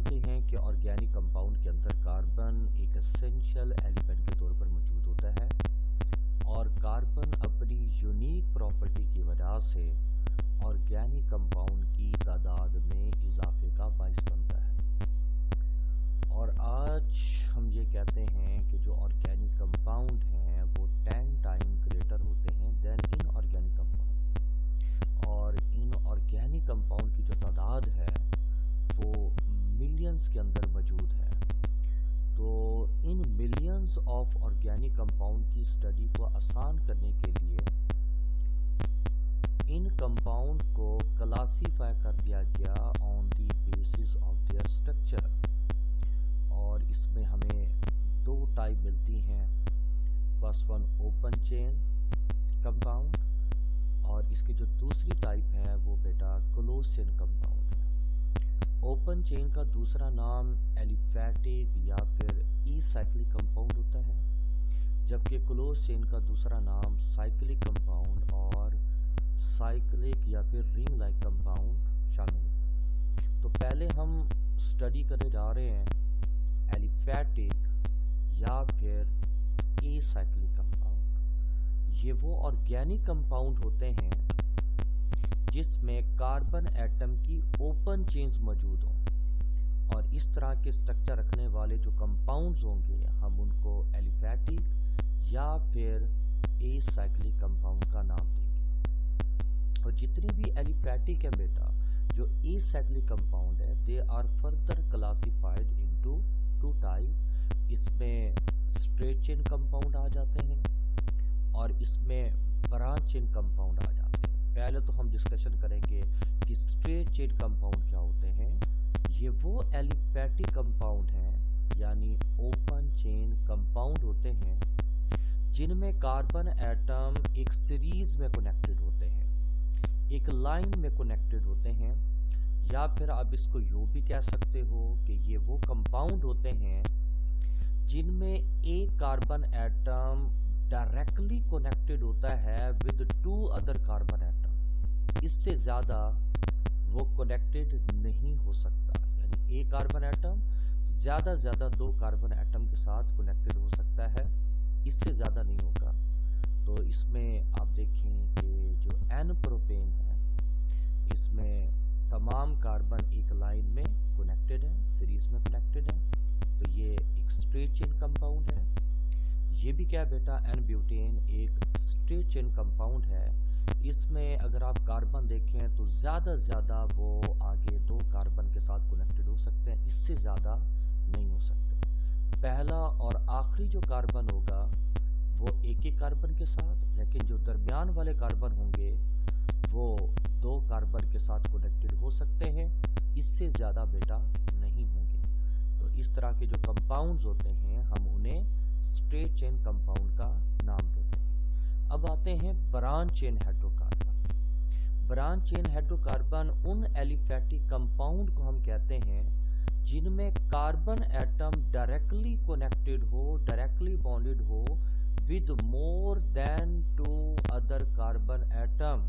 जानते हैं कि ऑर्गेनिक कंपाउंड के अंदर कार्बन एक एसेंशियल एलिमेंट के तौर पर मौजूद होता है और कार्बन अपनी यूनिक प्रॉपर्टी की वजह से ऑर्गेनिक कंपाउंड की तादाद में इजाफे का बाइस बनता है। और आज हम ये कहते हैं कि जो ऑर्गेनिक कंपाउंड हैं वो 10 टाइम ग्रेटर होते हैं देन इनऑर्गेनिक कंपाउंड, और इनऑर्गेनिक कंपाउंड की जो तादाद है वो मिलियंस के अंदर मौजूद है। तो in millions of organic compound की स्टडी को आसान करने के लिए इन कंपाउंड को क्लासीफाई कर दिया गया on the basis of their structure, और इसमें हमें दो टाइप मिलती हैं। First one open chain compound, और इसकी जो दूसरी टाइप है वो बेटा क्लोज चेन कंपाउंड है। ओपन चेन का दूसरा नाम एलिफैटिक या फिर ई-साइक्लिक कंपाउंड होता है, जबकि क्लोज चेन का दूसरा नाम साइक्लिक कंपाउंड और साइक्लिक या फिर रिंग लाइक कंपाउंड शामिल होता है। तो पहले हम स्टडी करने जा रहे हैं एलिफैटिक या फिर ए-साइक्लिक कंपाउंड। ये वो ऑर्गेनिक कंपाउंड होते हैं जिसमें कार्बन एटम की ओपन चेन्स मौजूद हों, और इस तरह के स्ट्रक्चर रखने वाले जो कंपाउंड्स होंगे हम उनको एलिफैटिक या फिर ए-साइक्लिक कंपाउंड का नाम देंगे। और जितने भी एलिफैटिक है बेटा, जो ए-साइक्लिक कंपाउंड है, they are further classified into two type. इसमें स्ट्रेट चेन कंपाउंड आ जाते हैं और इसमें ब्रांच चेन कंपाउंड आ जाते हैं। पहले तो हम डिस्कशन करेंगे कि स्ट्रेट चेन कंपाउंड क्या होते हैं। ये वो एलिफैटिक कंपाउंड हैं यानी ओपन चेन कंपाउंड होते हैं जिनमें कार्बन एटम एक सीरीज में कनेक्टेड होते हैं, एक लाइन में कनेक्टेड होते हैं, या फिर आप इसको यूं भी कह सकते हो कि ये वो कंपाउंड होते हैं जिनमें एक कार्बन एटम डायरेक्टली कनेक्टेड होता है with two other carbon atom. इससे ज्यादा वो कनेक्टेड नहीं हो सकता, यानी एक कार्बन एटम ज्यादा दो कार्बन एटम के साथ कनेक्टेड हो सकता है, इससे ज्यादा नहीं होगा। तो इसमें आप देखें कि जो एन प्रोपेन है इसमें तमाम कार्बन एक लाइन में कनेक्टेड है, सीरीज में कनेक्टेड है, तो ये एक स्ट्रेट चेन कंपाउंड है। ये भी क्या है बेटा, एन ब्यूटेन एक स्ट्रेट चेन कंपाउंड है। इसमें अगर आप कार्बन देखें तो ज्यादा वो आगे दो कार्बन के साथ कनेक्टेड हो सकते हैं, इससे ज्यादा नहीं हो सकते। पहला और आखिरी जो कार्बन होगा वो एक कार्बन के साथ, लेकिन जो दरमियान वाले कार्बन होंगे वो दो कार्बन के साथ कनेक्टेड हो सकते हैं, इससे ज्यादा बेटा नहीं होंगे। तो इस तरह के जो कंपाउंड्स होते हैं हम उन्हें स्ट्रेट चेन कंपाउंड का नाम देते हैं। अब आते हैं branch chain hydrocarbon. Branch chain hydrocarbon उन एलिफैटिक कंपाउंड को हम कहते हैं जिनमें कार्बन एटम डायरेक्टली कनेक्टेड हो, डायरेक्टली बॉन्डेड हो with more than two other carbon atom,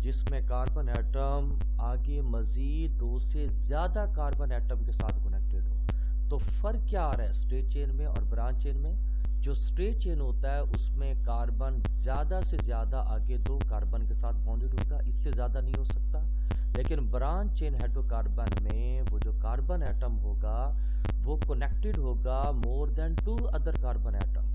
जिसमें कार्बन एटम आगे मजीद दो से ज्यादा कार्बन एटम के साथ कनेक्टेड हो। तो फर्क क्या आ रहा है स्ट्रेट चेन में और ब्रांच चेन में? जो स्ट्रेट चेन होता है उसमें कार्बन ज्यादा से ज्यादा आगे दो कार्बन के साथ बॉन्डेड होगा, इससे ज्यादा नहीं हो सकता। लेकिन ब्रांच चेन हाइड्रोकार्बन में वो जो कार्बन एटम होगा वो कनेक्टेड होगा more than two other carbon atom,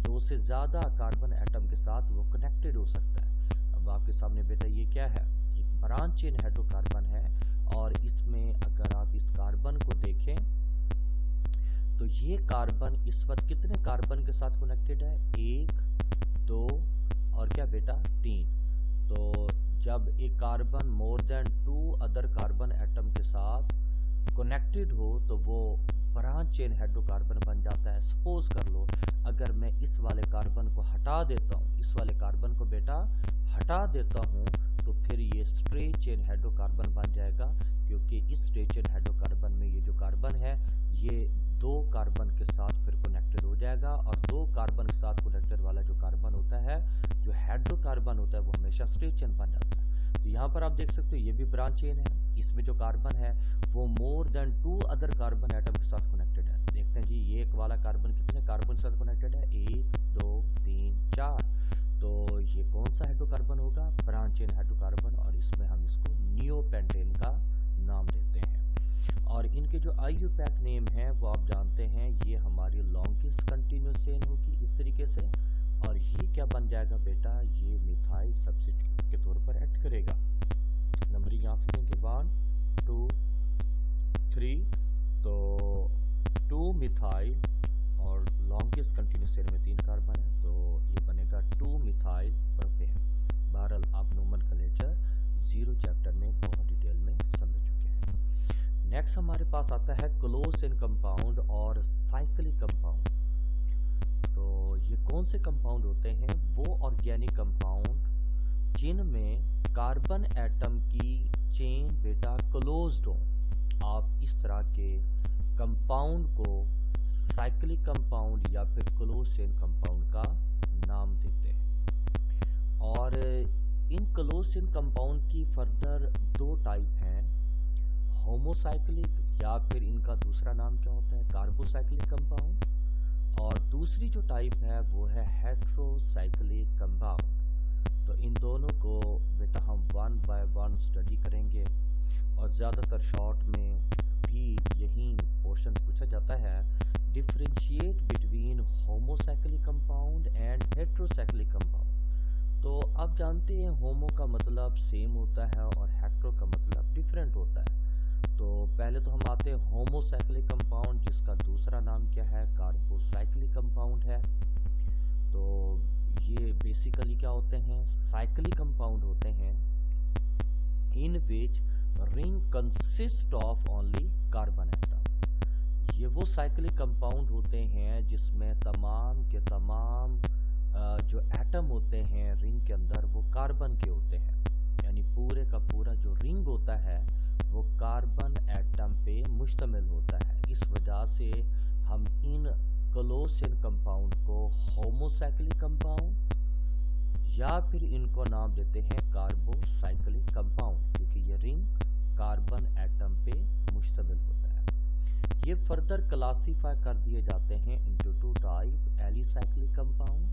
दो से ज्यादा कार्बन एटम के साथ वो कनेक्टेड हो सकता है। अब आपके सामने बेटा ये क्या है, एक ब्रांच चेन हाइड्रोकार्बन है, और इसमें अगर आप इस कार्बन को देखें तो ये कार्बन इस वक्त कितने कार्बन के साथ कनेक्टेड है? 1, 2 और क्या बेटा 3। तो जब एक carbon more than two other carbon atom के साथ कनेक्टेड हो तो वो ब्रांच चेन हाइड्रोकार्बन बन जाता है। सपोज कर लो अगर मैं इस वाले कार्बन को हटा देता हूँ, इस वाले कार्बन को बेटा हटा देता हूँ, तो फिर ये स्ट्रेट चेन हाइड्रोकार्बन बन जाएगा, क्योंकि इस स्ट्रेट चेन हाइड्रोकार्बन में ये जो कार्बन है ये दो कार्बन के साथ फिर कनेक्टेड हो जाएगा, और दो कार्बन के साथ कनेक्टेड वाला जो कार्बन होता है, जो हाइड्रोकार्बन होता है, वो हमेशा स्ट्रेट चेन बन जाता है। तो यहाँ पर आप देख सकते हो ये भी ब्रांच चेन है, इसमें जो कार्बन है वो more than 2 other carbon atom के साथ कनेक्टेड है। देखते हैं जी, ये एक वाला कार्बन कितने कार्बन के साथ कनेक्टेड है, 1 2 3 4। तो ये कौन सा हाइड्रोकार्बन होगा, ब्रांच चेन हाइड्रोकार्बन, और इसमें हम इसको नियोपेंटेन का नाम देते हैं। और इनके जो IUPAC नेम है वो आप जानते हैं, ये हमारी लॉन्गेस्ट कंटिन्यूस चेन होगी इस तरीके से, और ये क्या बन जाएगा बेटा, ये मिथाइल सब्स्टिट्यूट के तौर पर एक्ट करेगा। नंबर यहाँ से देंगे 1 2 3, तो 2 मिथाइल और लॉन्गेस्ट कंटिन्यूस चेन में 3 कार्बन है, तो ये बनेगा 2 मिथाइल प्रोपेन। बहरहाल आप नोमेनक्लेचर 0 चैप्टर में बहुत डिटेल में समझ चुके हैं। नेक्स्ट हमारे पास आता है क्लोज चेन कंपाउंड और साइक्लिक कंपाउंड। तो ये कौन से कंपाउंड होते हैं, वो ऑर्गेनिक कंपाउंड जिनमें कार्बन एटम की चेन बेटा क्लोज्ड हो। आप इस तरह के कंपाउंड को साइक्लिक कंपाउंड या फिर क्लोज चेन कंपाउंड का नाम देते हैं। और इन क्लोज चेन कंपाउंड की फर्दर 2 टाइप हैं, होमोसाइक्लिक या फिर इनका दूसरा नाम क्या होता है, कार्बोसाइक्लिक कंपाउंड, और दूसरी जो टाइप है वो है हेट्रोसाइक्लिक कंपाउंड। तो इन दोनों को बेटा हम 1 बाय 1 स्टडी करेंगे, और ज़्यादातर शॉर्ट में भी यही क्वेश्चन पूछा जाता है, differentiate between homocyclic compound and heterocyclic compound. तो आप जानते हैं होमो का मतलब सेम होता है और हेट्रो का मतलब डिफरेंट होता है। तो पहले तो हम आते हैं होमोसाइक्लिक कंपाउंड, जिसका दूसरा नाम क्या है, कार्बोसाइक्लिक कंपाउंड है। तो ये बेसिकली क्या होते हैं, साइक्लिक कंपाउंड होते हैं in which ring consist of only carbon atom. ये वो साइक्लिक कंपाउंड होते हैं जिसमें तमाम के तमाम जो एटम होते हैं रिंग के अंदर वो कार्बन के होते हैं, यानी पूरे का पूरा जो रिंग होता है वो कार्बन एटम पे मुश्तमिल होता है। इस वजह से हम इन क्लोज चेन कंपाउंड को होमोसाइक्लिक कंपाउंड या फिर इनको नाम देते हैं कार्बोसाइक्लिक कंपाउंड, क्योंकि ये रिंग कार्बन एटम पे मुश्तमिल होता है। ये फर्दर क्लासीफाई कर दिए जाते हैं इनटू 2 टाइप, एलिसाइक्लिक कंपाउंड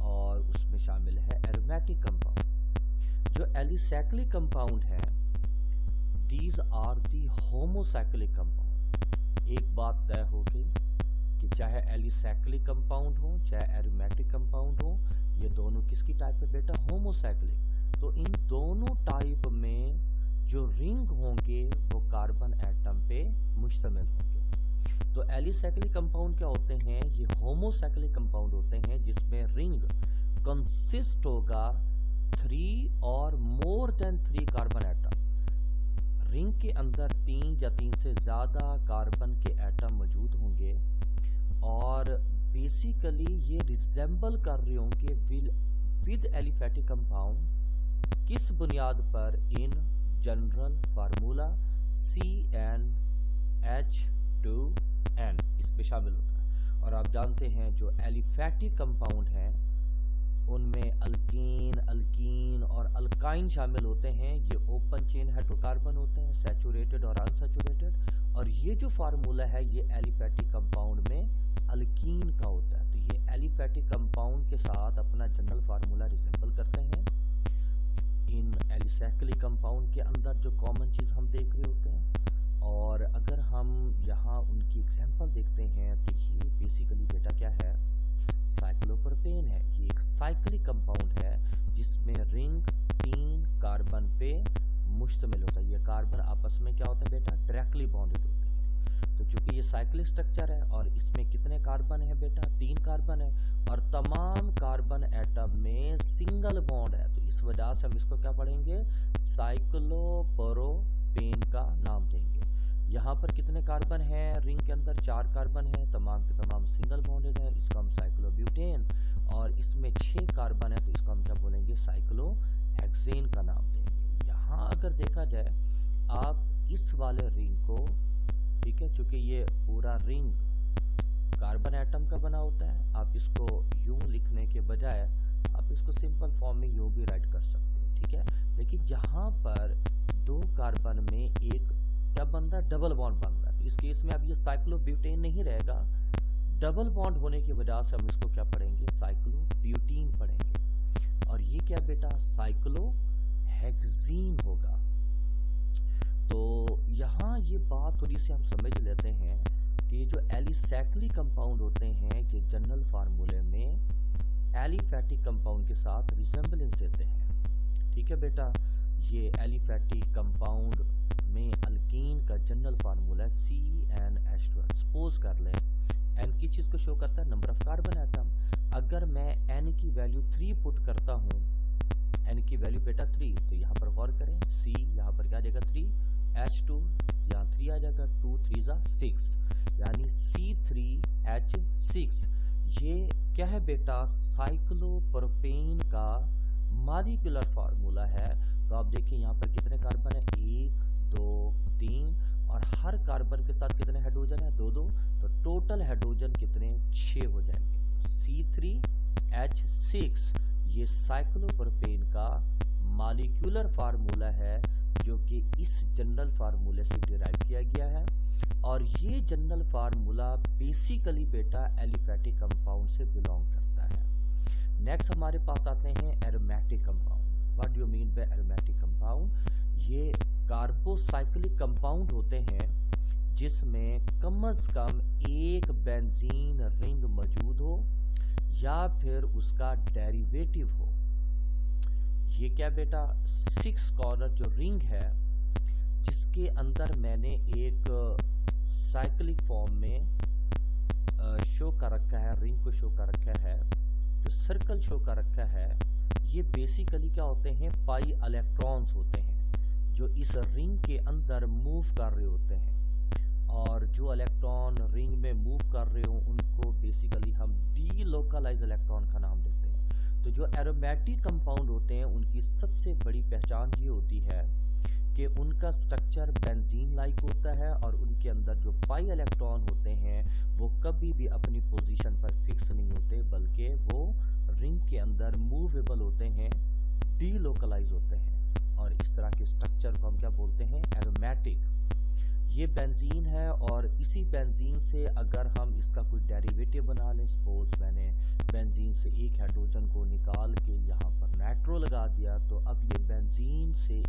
और उसमें शामिल है एरोमेटिक कंपाउंड। जो एलिसाइक्लिक कंपाउंड है, these are the homocyclic compound. एक बात तय होगी कि चाहे एलिसाइक्लिक कंपाउंड हो चाहे एरोमेटिक कंपाउंड हो, ये दोनों किसकी टाइप है बेटा, होमोसाइक्लिक। तो इन दोनों टाइप में जो रिंग होंगे वो कार्बन एटम पे मुश्तमिल होंगे। तो एलिसाइक्लिक कंपाउंड क्या होते हैं, ये होमोसाइक्लिक कंपाउंड होते हैं जिसमें रिंग कंसिस्ट होगा 3 और more than 3 carbon atom. Ring के अंदर 3 या 3 से ज्यादा कार्बन के एटम मौजूद होंगे, और बेसिकली ये रिजेंबल कर रहे होंगे विद एलिफैटिक कंपाउंड। किस बुनियाद पर, इन जनरल फार्मूला CnH2n इस पे शामिल होता है। और आप जानते हैं जो एलिफैटिक कंपाउंड है उनमें अल्कीन, अल्कीन और अल्काइन शामिल होते हैं। ये ओपन चेन हाइड्रोकार्बन होते हैं, सैचुरेटेड और अनसैचुरेटेड। और ये जो फार्मूला है ये एलिफैटिक कंपाउंड में अल्कीन का होता है। तो ये एलिफैटिक कंपाउंड के साथ अपना जनरल फार्मूला रिजेंबल करते हैं। इन एलिसाइक्लिक कंपाउंड के अंदर जो कॉमन चीज हम देख रहे होते हैं, और अगर हम यहाँ उनकी एग्जांपल देखते हैं तो ये बेसिकली बेटा क्या है, साइक्लोप्रोपेन है। ये एक साइक्लिक कंपाउंड है जिसमें रिंग 3 कार्बन पे मुश्तमिल होता है। ये कार्बन आपस में क्या होता है बेटा, डायरेक्टली बॉन्डेड होते हैं। तो चूंकि ये साइक्लिक स्ट्रक्चर है और इसमें कितने कार्बन है बेटा, 3 कार्बन है, और तमाम कार्बन एटम में सिंगल बॉन्ड है। तो इस वजह से हम इसको क्या पढ़ेंगे, साइक्लोप्रोपेन का नाम देंगे। यहाँ पर कितने कार्बन है, रिंग के अंदर 4 कार्बन है, तमाम के तमाम सिंगल बॉन्डेड है, इसको हम साइक्लोब्यूटेन। और इसमें 6 कार्बन है तो इसको हम क्या बोलेंगे, साइक्लोहेक्सेन का नाम देंगे। यहाँ अगर देखा जाए आप इस वाले रिंग को, ठीक है, चूंकि ये पूरा रिंग कार्बन एटम का बना होता है, आप इसको यूं लिखने के बजाय आप इसको सिंपल फॉर्म में यूं भी राइट कर सकते हो, ठीक है। लेकिन यहाँ पर दो कार्बन में एक क्या बन रहा है, डबल बॉन्ड बन रहा है। तो इस केस में अब ये साइक्लोब्यूटेन नहीं रहेगा, डबल बॉन्ड होने की वजह से हम इसको क्या पढ़ेंगे, साइक्लोब्यूटीन पढ़ेंगे। और ये क्या बेटा, साइक्लोहेक्सीन होगा। तो यहाँ ये बात थोड़ी सी हम समझ लेते हैं कि जो एलिसाइक्लिक कंपाउंड होते हैं कि जनरल फार्मूले में एलिफैटिक कंपाउंड के साथ रिजेंबलेंस देते हैं। ठीक है बेटा, ये एलिफैटिक कंपाउंड में अल्कीन का जनरल फार्मूला है CnH2। सपोज कर लें n की चीज को शो करता है नंबर ऑफ कार्बन एटम। अगर मैं n की वैल्यू 3 पुट करता हूँ, n की वैल्यू बेटा 3, तो यहाँ पर गौर करें, C यहाँ पर क्या आ जाएगा 3, H2 यहाँ 3 आ जाएगा, 2 3 जा 6, यानी C3H6। ये क्या है बेटा, साइक्लोप्रोपेन का मॉलिक्यूलर फार्मूला है। तो आप देखिए यहाँ पर कितने कार्बन है, 1 2 3, और हर कार्बन के साथ कितने हाइड्रोजन है, 2 2, तो टोटल हाइड्रोजन कितने, 6 हो जाएंगे। C3H6 ये साइक्लोप्रोपेन का मॉलिक्यूलर फार्मूला है, जो कि इस जनरल फार्मूले से डिराइव किया गया है। और ये जनरल फार्मूला बेसिकली बेटा एलिफैटिक कंपाउंड से बिलोंग करता है। नेक्स्ट हमारे पास आते हैं aromatic compound. What do you mean by aromatic compound? ये कार्बोसाइक्लिक कंपाउंड होते हैं जिसमें कम से कम एक बेंजीन रिंग मौजूद हो या फिर उसका डेरिवेटिव हो। ये क्या बेटा, 6 कॉर्नर जो रिंग है जिसके अंदर मैंने एक साइक्लिक फॉर्म में शो कर रखा है, रिंग को शो कर रखा है, जो सर्कल शो कर रखा है, ये बेसिकली क्या होते हैं, पाई इलेक्ट्रॉन्स होते हैं जो इस रिंग के अंदर मूव कर रहे होते हैं। और जो इलेक्ट्रॉन रिंग में मूव कर रहे हो उनको बेसिकली हम डीलोकलाइज इलेक्ट्रॉन का नाम देते हैं। तो जो एरोमेटिक कंपाउंड होते हैं उनकी सबसे बड़ी पहचान ये होती है कि उनका स्ट्रक्चर बेंजीन लाइक होता है और उनके अंदर जो पाई इलेक्ट्रॉन होते हैं वो कभी भी अपनी पोजीशन पर फिक्स नहीं होते, बल्कि वो रिंग के अंदर मूवेबल होते हैं, डीलोकलाइज होते हैं। और इस तरह के स्ट्रक्चर को हम क्या बोलते हैं, एरोमेटिक। ये बेंजीन है और इसी बेंजीन से अगर हम इसका कोई डेरिवेटिव बना लें, सपोज मैंने बेंजीन से एक हाइड्रोजन को निकाल के यहाँ पर नाइट्रो लगा दिया, तो अब ये बेंजीन से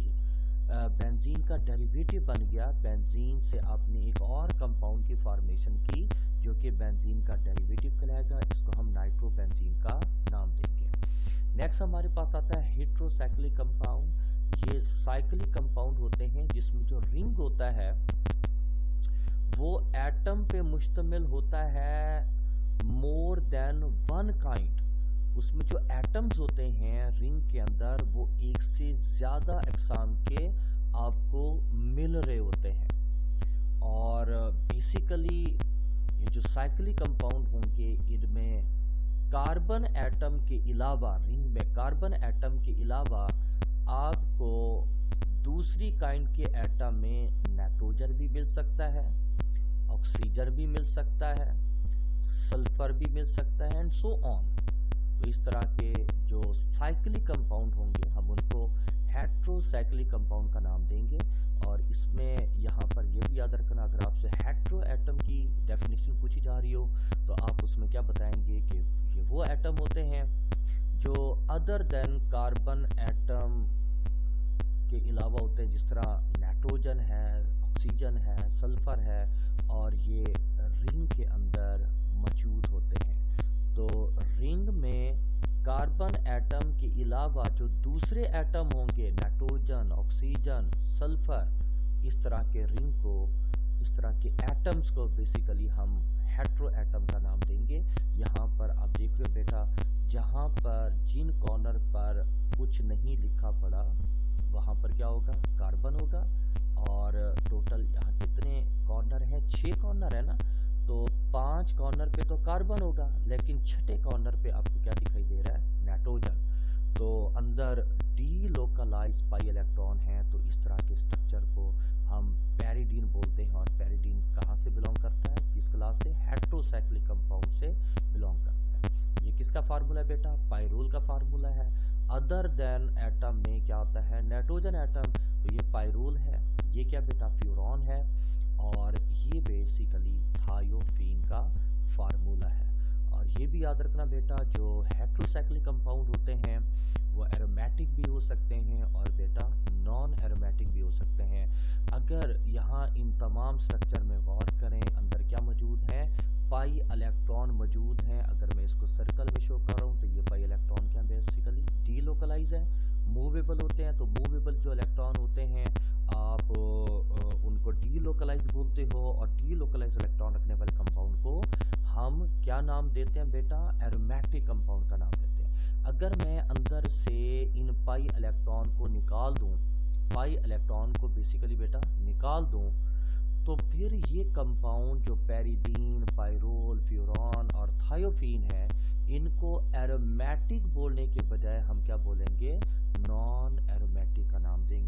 बेंजीन का डेरिवेटिव बन गया। बेंजीन से आपने एक और कंपाउंड की फॉर्मेशन की जो कि बेंजीन का डेरिवेटिव कहलाएगा, इसको हम नाइट्रोबेंजीन का नाम देंगे। नेक्स्ट हमारे पास आता है हेट्रोसाइक्लिक कंपाउंड। ये साइक्लिक कंपाउंड होते हैं जिसमें जो रिंग होता है वो एटम पे मुश्तमिल होता है मोर देन वन काइंड। उसमें जो एटम्स होते हैं रिंग के अंदर वो एक से ज्यादा अक़साम के आपको मिल रहे होते हैं। और बेसिकली ये जो साइक्लिक कंपाउंड होंगे इनमें कार्बन एटम के अलावा, रिंग में कार्बन एटम के अलावा आपको दूसरी काइंड के एटम में नाइट्रोजन भी मिल सकता है, ऑक्सीजन भी मिल सकता है, सल्फर भी मिल सकता है एंड सो ऑन। तो इस तरह के जो साइक्लिक कंपाउंड होंगे हम उनको हेट्रोसाइक्लिक कंपाउंड का नाम देंगे। और इसमें यहाँ पर यह भी याद रखना, अगर आपसे हेट्रो एटम की डेफिनेशन पूछी जा रही हो तो आप उसमें क्या बताएंगे कि ये वो एटम होते हैं जो अदर देन कार्बन एटम के अलावा होते हैं, जिस तरह नाइट्रोजन है, ऑक्सीजन है, सल्फर है, और ये रिंग के अंदर मौजूद होते हैं। तो रिंग में कार्बन एटम के अलावा जो दूसरे एटम होंगे, नाइट्रोजन, ऑक्सीजन, सल्फर, इस तरह के रिंग को, इस तरह के एटम्स को बेसिकली हम हेट्रो एटम का नाम देंगे। यहाँ पर आप देख रहे हो बेटा, जहाँ पर जिन कॉर्नर पर कुछ नहीं लिखा पड़ा वहाँ पर क्या होगा, कार्बन होगा। और टोटल यहाँ कितने कॉर्नर हैं, 6 कॉर्नर है ना, तो 5 कॉर्नर पे तो कार्बन होगा, लेकिन छठे कॉर्नर पे आपको क्या दिखाई दे रहा है, नाइट्रोजन। तो अंदर डीलोकलाइज पाई इलेक्ट्रॉन है। तो इस तरह के स्ट्रक्चर को हम पैरिडीन बोलते हैं। और पैरिडीन कहाँ से बिलोंग करता है, किस क्लास से, हेट्रोसाइक्लिक कंपाउंड से बिलोंग करता है। ये किसका फार्मूला है बेटा, पाइरोल का फार्मूला है। अदर देन एटम में क्या होता है, नाइट्रोजन एटम, तो ये पायरोल है, ये क्या बेटा फ्यूरॉन है, और ये बेसिकली थायोफीन का फार्मूला है। और ये भी याद रखना बेटा, जो हेट्रोसाइक्लिक कंपाउंड होते हैं वो एरोमेटिक भी हो सकते हैं और बेटा नॉन एरोमेटिक भी हो सकते हैं। अगर यहाँ इन तमाम स्ट्रक्चर में गौर करें, अंदर क्या मौजूद है, पाई इलेक्ट्रॉन मौजूद हैं। अगर मैं इसको सर्कल में शो कर रहा हूँ तो ये पाई इलेक्ट्रॉन क्या बेसिकली डीलोकलाइज है, मूवेबल होते हैं। तो मूवेबल जो इलेक्ट्रॉन होते हैं आप उनको डीलोकलाइज बोलते हो, और डीलोकलाइज इलेक्ट्रॉन रखने वाले कंपाउंड को हम क्या नाम देते हैं बेटा, एरोमेटिक कंपाउंड का नाम देते हैं। अगर मैं अंदर से इन पाई इलेक्ट्रॉन को निकाल दूं, पाई इलेक्ट्रॉन को बेसिकली बेटा निकाल दूं, तो फिर ये कंपाउंड जो पैरिडीन, पायरोल, फ्यूरॉन और थायोफीन है, इनको एरोमेटिक बोलने के बजाय हम क्या बोलेंगे, नॉन एरोमेटिक का नाम देंगे।